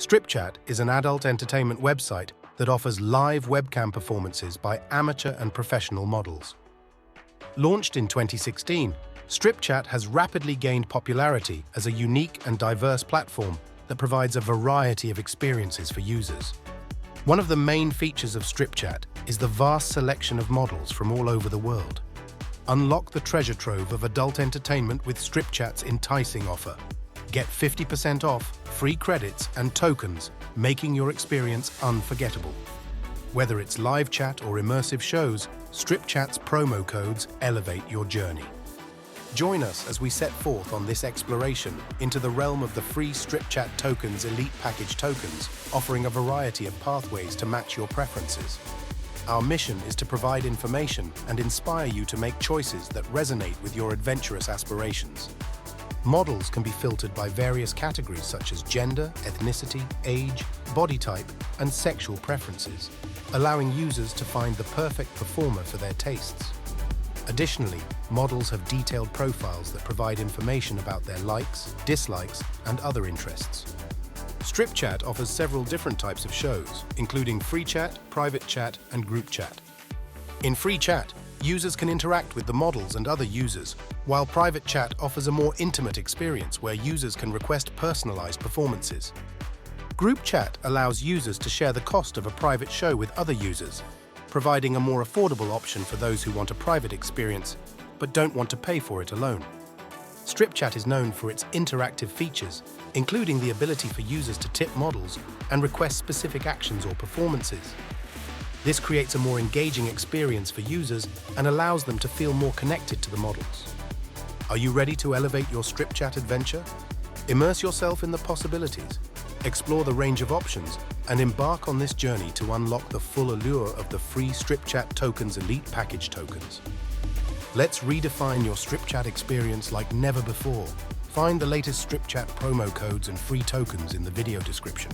StripChat is an adult entertainment website that offers live webcam performances by amateur and professional models. Launched in 2016, StripChat has rapidly gained popularity as a unique and diverse platform that provides a variety of experiences for users. One of the main features of StripChat is the vast selection of models from all over the world. Unlock the treasure trove of adult entertainment with StripChat's enticing offer. Get 50% off, free credits and tokens, making your experience unforgettable. Whether it's live chat or immersive shows, StripChat's promo codes elevate your journey. Join us as we set forth on this exploration into the realm of the free StripChat Tokens Elite Package tokens, offering a variety of pathways to match your preferences. Our mission is to provide information and inspire you to make choices that resonate with your adventurous aspirations. Models can be filtered by various categories such as gender, ethnicity, age, body type, and sexual preferences, allowing users to find the perfect performer for their tastes. Additionally, models have detailed profiles that provide information about their likes, dislikes, and other interests. StripChat offers several different types of shows, including free chat, private chat, and group chat. In free chat, users can interact with the models and other users, while private chat offers a more intimate experience where users can request personalized performances. Group chat allows users to share the cost of a private show with other users, providing a more affordable option for those who want a private experience but don't want to pay for it alone. StripChat is known for its interactive features, including the ability for users to tip models and request specific actions or performances. This creates a more engaging experience for users and allows them to feel more connected to the models. Are you ready to elevate your StripChat adventure? Immerse yourself in the possibilities, explore the range of options, and embark on this journey to unlock the full allure of the free StripChat Tokens Elite Package tokens. Let's redefine your StripChat experience like never before. Find the latest StripChat promo codes and free tokens in the video description.